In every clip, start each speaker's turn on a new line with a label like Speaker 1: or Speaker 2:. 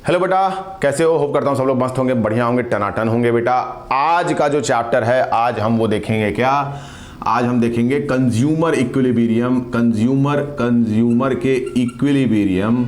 Speaker 1: Hello बेटा, कैसे हो? होप करता हूँ सब लोग मस्त होंगे, बढ़िया होंगे, टनाटन होंगे। बेटा आज का जो चैप्टर है, आज हम वो देखेंगे क्या? आज हम देखेंगे कंज्यूमर इक्विलिब्रियम, कंज्यूमर के इक्विलिब्रियम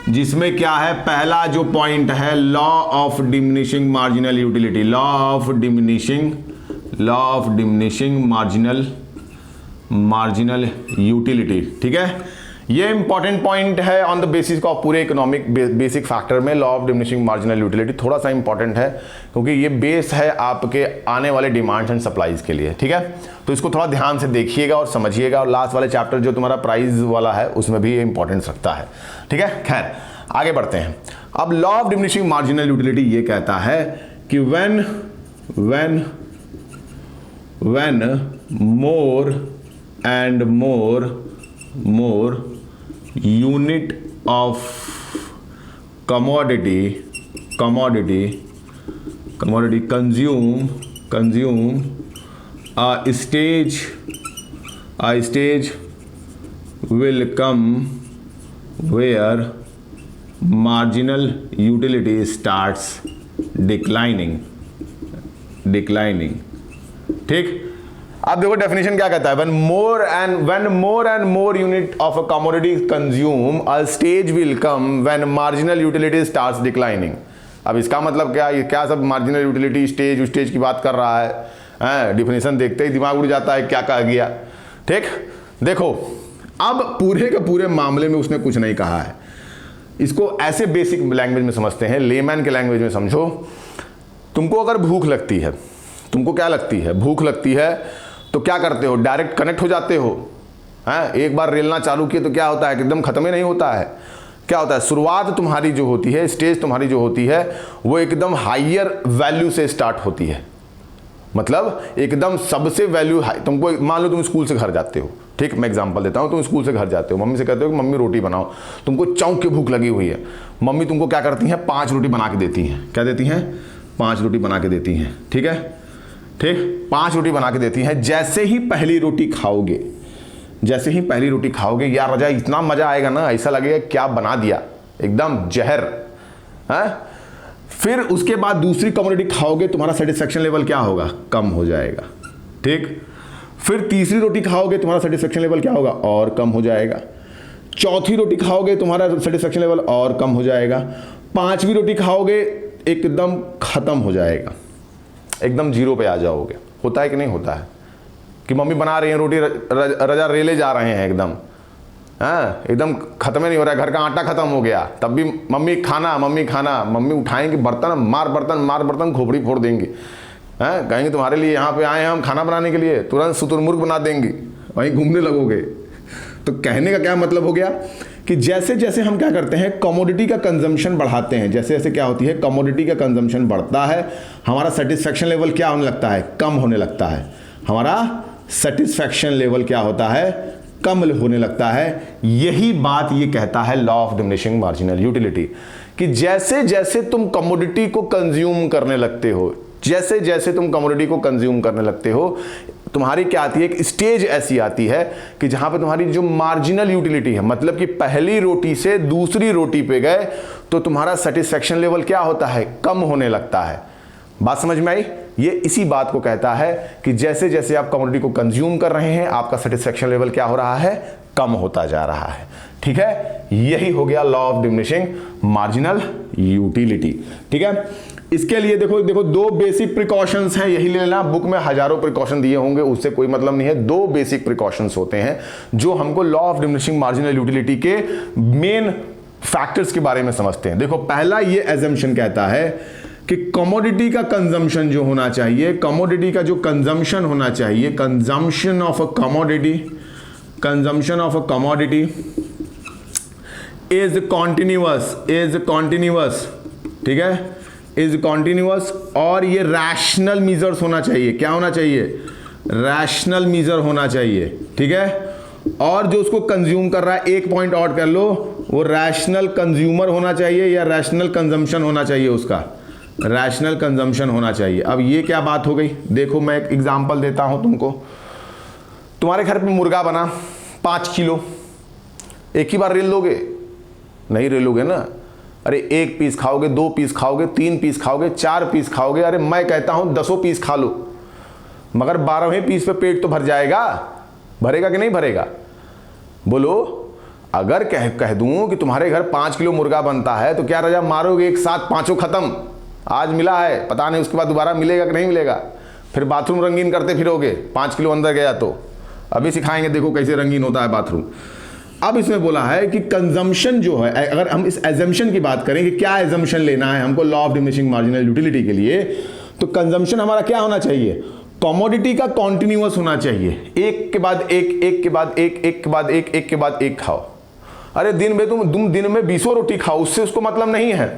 Speaker 1: जिसमें क्या है, पहला जो पॉइंट है law of diminishing marginal utility, law of diminishing marginal utility. ठीक है, ये इंपॉर्टेंट पॉइंट है ऑन द बेसिस ऑफ पूरे इकोनॉमिक बेसिक फैक्टर में। Law of diminishing marginal utility थोड़ा सा इंपॉर्टेंट है क्योंकि ये बेस है आपके आने वाले डिमांड्स एंड सप्लाईज के लिए। ठीक है, तो इसको थोड़ा ध्यान से देखिएगा और समझिएगा, और लास्ट वाले चैप्टर जो तुम्हारा प्राइस वाला है उसमें भी ये इंपॉर्टेंस रखता है। ठीक है, खैर आगे बढ़ते हैं। अब law of diminishing marginal utility ये कहता है कि when more and more unit of commodity consume a stage will come where marginal utility starts declining। ठीक, अब देखो डेफिनेशन क्या कहता है, when more and more unit of a commodity consume, a stage will come when marginal utility starts declining। अब इसका मतलब क्या, ये क्या सब मार्जिनल यूटिलिटी स्टेज की बात कर रहा है? डेफिनेशन देखते ही दिमाग उड़ जाता है, क्या कहा गया। ठीक, देखो अब पूरे के पूरे मामले में उसने कुछ नहीं कहा है, इसको ऐसे बेसिक लैंग्वेज में समझते हैं, लेमैन के लैंग्वेज में समझो। तुमको अगर भूख लगती है, तुमको क्या लगती है, भूख लगती है, तो क्या करते हो? डायरेक्ट कनेक्ट हो जाते हो। हैं, एक बार रेलना चालू किए तो क्या होता है कि एकदम खत्म ही नहीं होता है। क्या होता है, शुरुआत तुम्हारी जो होती है, स्टेज तुम्हारी जो होती है, वो एकदम हायर वैल्यू से स्टार्ट होती है। मतलब एकदम सबसे वैल्यू हाई। तुमको मान लो तुम स्कूल से घर जाते हो, ठीक, मैं एग्जांपल देता हूँ। तुम स्कूल से घर जाते हो, मम्मी से कहते हो कि मम्मी रोटी बनाओ, तुमको चौंक के भूख लगी हुई है। मम्मी तुमको क्या करती हैं, 5 रोटी बना के देती हैं। क्या देती हैं? 5 रोटी बना के देती हैं। ठीक है, ठीक, 5 रोटी बना के देती हैं। जैसे ही पहली रोटी खाओगे, यार रजा इतना मजा आएगा ना, ऐसा लगेगा क्या बना दिया, एकदम जहर है। फिर उसके बाद दूसरी कमोडिटी खाओगे, तुम्हारा सेटिस्फेक्शन लेवल क्या होगा, कम हो जाएगा। ठीक, फिर तीसरी रोटी खाओगे, तुम्हारा सेटिस्फेक्शन लेवल क्या होगा, और कम हो जाएगा। चौथी रोटी खाओगे, तुम्हारा सेटिस्फेक्शन लेवल और कम हो जाएगा। 5वीं रोटी खाओगे, एकदम खत्म हो जाएगा, एकदम जीरो पे आ जाओगे। होता है कि नहीं होता है कि मम्मी बना रही है रोटी, रजा रेले जा रहे हैं एकदम, हाँ, एकदम खत्म ही नहीं हो रहा है, घर का आटा खत्म हो गया, तब भी मम्मी खाना, मम्मी उठाएंगे बर्तन, मार बर्तन खोपड़ी फोड़ देंगे। हैं, कहेंगे तुम्हारे लिए यहाँ पे आए हैं हम खाना बनाने के लिए, तुरंत शुतुरमुर्ग बना देंगे, वहीं घूमने लगोगे। तो कहने का क्या मतलब हो गया कि जैसे जैसे हम क्या करते हैं, कमोडिटी का कंजम्पशन बढ़ाते हैं, जैसे जैसे क्या होती है, कमोडिटी का कंजम्पशन बढ़ता है, हमारा सेटिस्फेक्शन लेवल क्या होने लगता है, कम होने लगता है। हमारा सेटिस्फेक्शन लेवल क्या होता है, कम होने लगता है। यही बात ये कहता है law of diminishing marginal utility, कि जैसे जैसे तुम कमोडिटी को कंज्यूम करने लगते हो, तुम्हारी क्या आती है, एक स्टेज ऐसी आती है कि जहां पे तुम्हारी जो मार्जिनल यूटिलिटी है, मतलब कि पहली रोटी से दूसरी रोटी पे गए तो तुम्हारा सेटिस्फेक्शन लेवल क्या होता है, कम होने लगता है। बात समझ में आई? ये इसी बात को कहता है कि जैसे जैसे आप कमोडिटी को कंज्यूम कर रहे हैं, आपका सेटिस्फेक्शन लेवल क्या हो रहा है, कम होता जा रहा है। ठीक है, यही हो गया law of diminishing marginal utility. ठीक है, इसके लिए देखो 2 बेसिक प्रिकॉशंस हैं, यही ले लेना। बुक में हजारों प्रिकॉशन दिए होंगे, उससे कोई मतलब नहीं है। 2 बेसिक प्रिकॉशंस होते हैं जो हमको law of diminishing marginal utility के मेन फैक्टर्स के बारे में समझते हैं। देखो, पहला ये एजम्पशन कहता है कि कमोडिटी का कंजम्पशन जो होना चाहिए, कमोडिटी का जो कंजम्पशन होना चाहिए, consumption of a commodity is continuous. ठीक है, इज कॉन्टिन्यूअस, और ये रैशनल मीजर्स होना चाहिए। क्या होना चाहिए, रैशनल मीजर होना चाहिए। ठीक है, और जो उसको कंज्यूम कर रहा है, एक पॉइंट और कर लो, वो रैशनल कंज्यूमर होना चाहिए या रैशनल कंजम्पशन होना चाहिए, उसका रैशनल कंजम्पशन होना चाहिए। अब ये क्या बात हो गई, देखो मैं एक एग्जांपल देता हूं तुमको। तुम्हारे घर पे मुर्गा बना 5 किलो, एक ही बार रेल दोगे? नहीं रेलोगे ना। अरे 1 पीस खाओगे, 2 पीस खाओगे, 3 पीस खाओगे, 4 पीस खाओगे, अरे मैं कहता हूं 10 पीस खा लो, मगर 12वें पीस पे पेट तो भर जाएगा। भरेगा कि नहीं भरेगा? बोलो। अगर कह दूं कि तुम्हारे घर 5 किलो मुर्गा बनता है तो क्या रजा मारोगे एक साथ 5 खत्म? आज मिला है, पता नहीं उसके बाद दोबारा मिलेगा कि नहीं मिलेगा। फिर बाथरूम रंगीन करते फिरोगे, 5 किलो अंदर गया तो। अभी सिखाएंगे, देखो कैसे रंगीन होता है बाथरूम। अब इसमें बोला है कि कंजम्पशन जो है, अगर हम इस एजम्पशन की बात करें कि क्या एजम्पशन लेना है हमको law of diminishing marginal utility के लिए, तो कंजम्पशन हमारा क्या होना चाहिए? कमोडिटी का कॉन्टिन्यूअस होना चाहिए। एक के बाद एक, एक के बाद एक, एक के बाद एक, एक के बाद एक खाओ। अरे दिन में तुम दिन में 20 रोटी खाओ, उससे उसको मतलब नहीं है।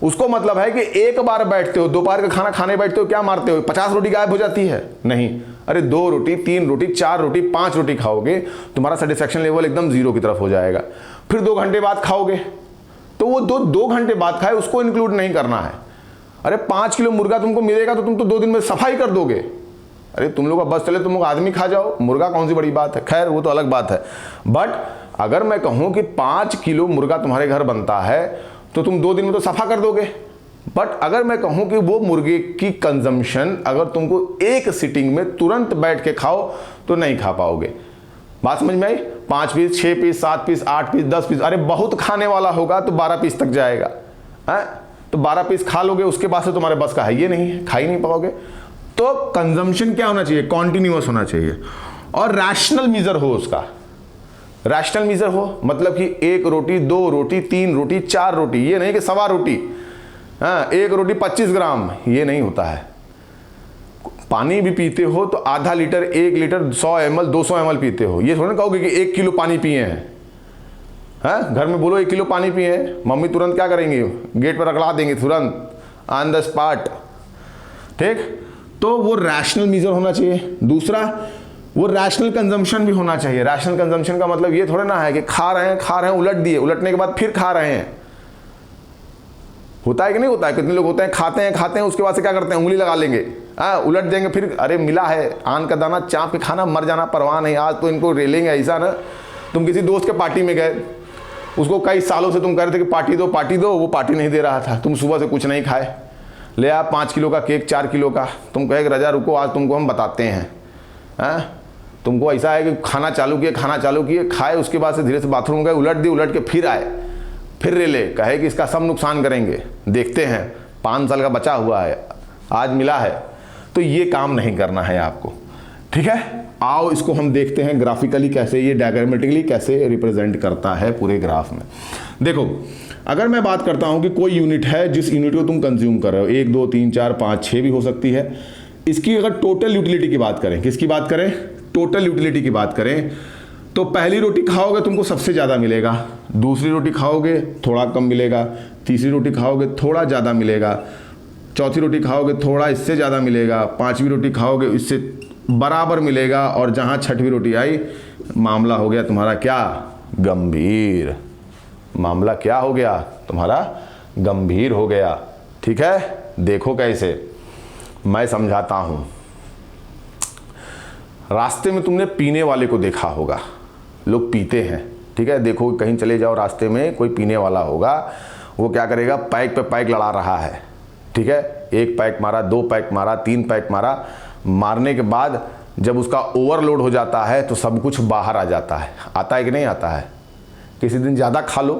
Speaker 1: उसको मतलब है कि एक बार बैठते हो, दोपहर का खाना खाने बैठते हो, क्या मारते हो 50 रोटी गायब हो जाती है? नहीं। अरे 2 रोटी, 3 रोटी, 4 रोटी, 5 रोटी खाओगे, तुम्हारा सेटिस्फैक्शन लेवल एकदम 0 की तरफ हो जाएगा। फिर 2 घंटे बाद खाओगे, तो वो 2 घंटे बाद खाए उसको इंक्लूड नहीं करना है। अरे 5 किलो मुर्गा तुमको मिलेगा तो तुम तो 2 दिन में सफाई कर दोगे। अरे तुम लोग का बस चले, तुम लोग आदमी खा जाओ, मुर्गा कौन सी बड़ी बात है। खैर वो तो अलग बात है। बट अगर मैं कहूं कि 5 किलो मुर्गा तुम्हारे घर बनता है तो तुम 2 दिन में तो सफा कर दोगे। बट अगर मैं कहूं कि वो मुर्गे की कंजम्पशन अगर तुमको एक सिटिंग में तुरंत बैठ के खाओ तो नहीं खा पाओगे। बात समझ में आई? 5 piece, 6 piece, 7 piece, 8 piece, 10 piece, अरे बहुत खाने वाला होगा तो 12 पीस तक जाएगा है? तो 12 पीस खा लोगे, उसके बाद से तुम्हारे बस का है ये नहीं है, खा ही नहीं पाओगे। तो कंजम्पशन क्या होना चाहिए? कॉन्टिन्यूअस होना चाहिए और रैशनल मीजर हो उसका। रैशनल मीजर हो मतलब कि 1 रोटी, 2 रोटी, 3 रोटी, 4 रोटी, ये नहीं कि 1.25 रोटी, हाँ 1 रोटी 25 ग्राम, ये नहीं होता है। पानी भी पीते हो तो आधा लीटर, 1 लीटर, 100 ml, 200 ml पीते हो। ये थोड़ा कहोगे कि 1 किलो पानी पिए हैं। हाँ घर में बोलो 1 किलो पानी पिए हैं, मम्मी तुरंत क्या करेंगे? गेट पर रगड़ा देंगे तुरंत, ऑन द स्पॉट। ठीक, तो वो रैशनल मीजर होना चाहिए। दूसरा, वो रैशनल कंजम्पशन भी होना चाहिए। रैशनल कंजम्पशन का मतलब ये थोड़ा ना है कि खा रहे हैं उलट दिए, उलटने के बाद फिर खा रहे हैं। होता है कि नहीं होता है? कितने लोग होते हैं खाते हैं उसके बाद से क्या करते हैं? उंगली लगा लेंगे, उलट देंगे, फिर अरे मिला है आन का दाना चाप के खाना, मर जाना परवाह नहीं, आज तो इनको रेलेंगे। ऐसा ना, तुम किसी दोस्त के पार्टी में गए, उसको कई सालों से तुम कह रहे थे कि पार्टी दो, वो पार्टी नहीं दे रहा था, तुम सुबह से कुछ नहीं खाए, ले आ 5 किलो का केक, 4 किलो का। तुम कहे रजा रुको, आज तुमको हम बताते हैं। तुमको ऐसा है कि खाना चालू किए, खाए, उसके बाद से धीरे से बाथरूम गए, उलट के फिर आए, फिर रेले, कहे कि इसका सब नुकसान करेंगे, देखते हैं 5 साल का बचा हुआ है, आज मिला है। तो ये काम नहीं करना है आपको। ठीक है, आओ इसको हम देखते हैं ग्राफिकली कैसे, ये डायग्रामेटिकली कैसे रिप्रेजेंट करता है पूरे ग्राफ में। देखो, अगर मैं बात करता हूं कि कोई यूनिट है जिस यूनिट को तुम कंज्यूम कर रहे हो, 1, 2, 3, 4, 5, 6 भी हो सकती है। इसकी अगर टोटल यूटिलिटी की बात करें, किसकी बात करें? टोटल यूटिलिटी की बात करें, तो पहली रोटी खाओगे तुमको सबसे ज़्यादा मिलेगा, दूसरी रोटी खाओगे थोड़ा कम मिलेगा, तीसरी रोटी खाओगे थोड़ा ज़्यादा मिलेगा, चौथी रोटी खाओगे थोड़ा इससे ज़्यादा मिलेगा, 5वीं रोटी खाओगे इससे बराबर मिलेगा, और जहाँ 6वीं रोटी आई मामला हो गया तुम्हारा क्या? गंभीर। मामला क्या हो गया तुम्हारा? गंभीर हो गया। ठीक है, देखो कैसे मैं समझाता हूं। रास्ते में तुमने पीने वाले को देखा होगा, लोग पीते हैं। ठीक है, देखो कहीं चले जाओ रास्ते में कोई पीने वाला होगा, वो क्या करेगा? पैक पे पैक लड़ा रहा है। ठीक है, 1 पैक मारा, 2 पैक मारा, 3 पैक मारा, मारने के बाद जब उसका ओवरलोड हो जाता है तो सब कुछ बाहर आ जाता है। आता है कि नहीं आता है? किसी दिन ज़्यादा खा लो,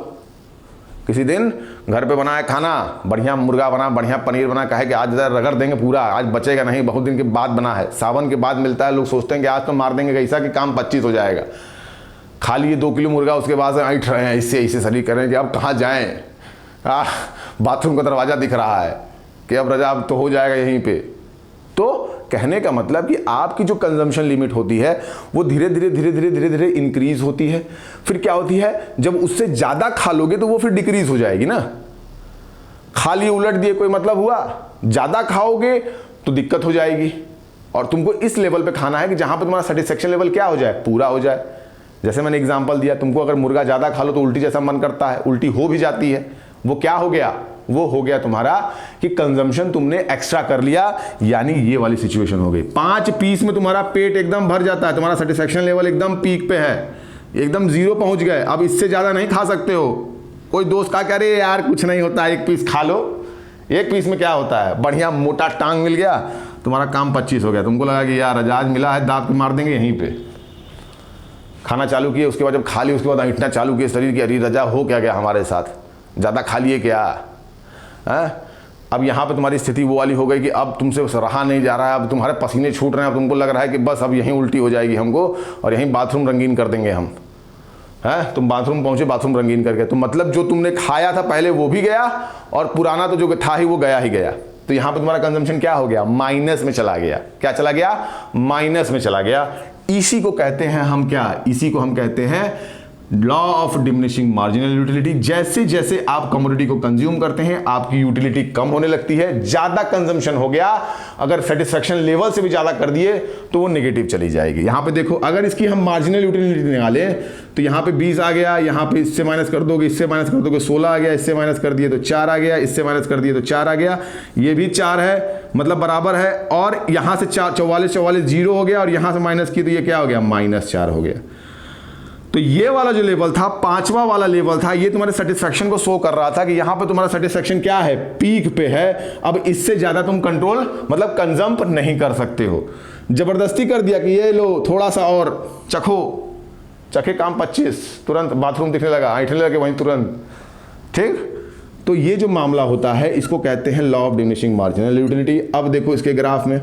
Speaker 1: किसी दिन घर पे बनाया खाना, बढ़िया मुर्गा बना, बढ़िया पनीर बना, कहे कि आज रगड़ देंगे पूरा, आज बचेगा नहीं, बहुत दिन के बाद बना है, सावन के बाद मिलता है, लोग सोचते हैं कि आज तो मार देंगे कैसा कि काम 25 हो जाएगा। खा लिए 2 किलो मुर्गा, उसके बाद से ऐठ रहे हैं, इससे शरीर कर रहे हैं कि अब कहाँ जाएँ, बाथरूम का दरवाज़ा दिख रहा है कि अब रजा अब तो हो जाएगा यहीं पर। तो कहने का मतलब कि आपकी जो कंजम्पशन लिमिट होती है वो धीरे धीरे इंक्रीज होती है। फिर क्या होती है? जब उससे ज़्यादा खा लोगे तो वो फिर डिक्रीज हो जाएगी ना। खा लिए उलट दिए कोई मतलब हुआ? ज़्यादा खाओगे तो दिक्कत हो जाएगी, और तुमको इस लेवल पे खाना है कि जहाँ पे तुम्हारा सेटिस्फेक्शन लेवल क्या हो जाए? पूरा हो जाए। जैसे मैंने एग्जाम्पल दिया, तुमको अगर मुर्गा ज़्यादा खा लो तो उल्टी जैसा मन करता है, उल्टी हो भी जाती है, वो क्या हो गया? वो हो गया तुम्हारा कि कंजम्पशन तुमने एक्स्ट्रा कर लिया, यानी ये वाली सिचुएशन हो गई। 5 पीस में तुम्हारा पेट एकदम भर जाता है, तुम्हारा सेटिस्फेक्शन लेवल एकदम पीक पे है, एकदम 0 पहुंच गए, अब इससे ज़्यादा नहीं खा सकते हो। कोई दोस्त कहा कि अरे यार कुछ नहीं होता, एक पीस खा लो। एक पीस में क्या होता है, बढ़िया मोटा टांग मिल गया, तुम्हारा काम 25 हो गया। तुमको लगा कि यार आज मिला है, दाब के मार देंगे यहीं पे। खाना चालू किए, उसके बाद जब खा लिया उसके बाद इतना चालू किए शरीर की, अरे रजा हो क्या गया हमारे साथ, ज़्यादा खा लिए क्या है। अब यहाँ पे तुम्हारी स्थिति वो वाली हो गई कि अब तुमसे रहा नहीं जा रहा है, अब तुम्हारे पसीने छूट रहे हैं, अब तुमको लग रहा है कि बस अब यहीं उल्टी हो जाएगी हमको और यहीं बाथरूम रंगीन कर देंगे हम। हैं, तुम बाथरूम पहुँचे, बाथरूम रंगीन करके, तो मतलब जो तुमने खाया था पहले वो भी गया और पुराना तो जो था ही वो गया ही गया। तो यहाँ पे तुम्हारा कंजम्पशन क्या हो गया, माइनस में चला गया। क्या चला गया, माइनस में चला गया। इसी को कहते हैं हम क्या, इसी को हम कहते हैं law of diminishing marginal utility. जैसे जैसे आप कमोडिटी को कंज्यूम करते हैं आपकी यूटिलिटी कम होने लगती है। ज्यादा कंजम्पशन हो गया, अगर सेटिस्फेक्शन लेवल से भी ज्यादा कर दिए तो वो नेगेटिव चली जाएगी। यहां पे देखो, अगर इसकी हम मार्जिनल यूटिलिटी निकालें तो यहां पे 20 आ गया, यहां पे इससे माइनस कर दोगे, इससे माइनस कर दोगे 16 आ गया, इससे माइनस कर दिए तो 4 आ गया, इससे माइनस कर दिए तो 4 आ गया, ये भी 4 है, मतलब बराबर है। और यहां से 44 0 हो गया और यहां से माइनस की तो ये क्या हो गया, -4 हो गया। तो ये वाला जो लेवल था, पांचवा वाला लेवल था, ये तुम्हारे सेटिस्फेक्शन को शो कर रहा था कि यहां पे तुम्हारा सेटिस्फेक्शन क्या है, पीक पे है। अब इससे ज्यादा तुम कंट्रोल मतलब कंजम्प नहीं कर सकते हो। जबरदस्ती कर दिया कि ये लो थोड़ा सा और चखो, चखे काम 25, तुरंत बाथरूम दिखने लगा, ऐठने लगे वहीं तुरंत, ठीक। तो ये जो मामला होता है इसको कहते हैं law of diminishing marginal utility. अब देखो इसके ग्राफ में,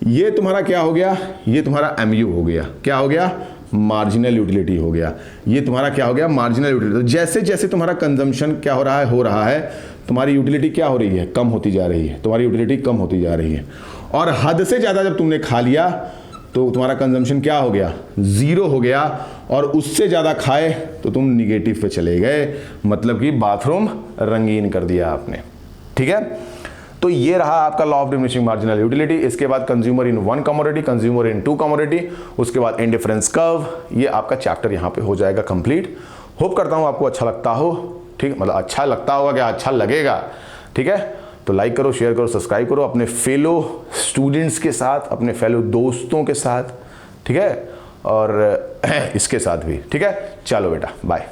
Speaker 1: ये तुम्हारा क्या हो गया, ये तुम्हारा MU हो गया, क्या हो गया, मार्जिनल यूटिलिटी हो गया। ये तुम्हारा क्या हो गया, मार्जिनल यूटिलिटी। तो जैसे जैसे तुम्हारा कंजम्पशन क्या हो रहा है, तुम्हारी यूटिलिटी क्या हो रही है, कम होती जा रही है, तुम्हारी यूटिलिटी कम होती जा रही है। और हद से ज़्यादा जब तुमने खा लिया तो तुम्हारा कंजम्पशन क्या हो गया, 0 हो गया। और उससे ज़्यादा खाए तो तुम निगेटिव पे चले गए, मतलब कि बाथरूम रंगीन कर दिया आपने, ठीक है। तो ये रहा आपका law of diminishing marginal utility. इसके बाद consumer in 1 commodity, consumer in 2 commodity, उसके बाद इंडिफरेंस कर्व। ये आपका चैप्टर यहाँ पे हो जाएगा कंप्लीट। होप करता हूँ आपको अच्छा लगता हो, ठीक, मतलब अच्छा लगता होगा, क्या अच्छा लगेगा, ठीक है। तो लाइक करो, शेयर करो, सब्सक्राइब करो अपने फेलो स्टूडेंट्स के साथ, अपने फेलो दोस्तों के साथ, ठीक है, और इसके साथ भी, ठीक है। चलो बेटा, बाय।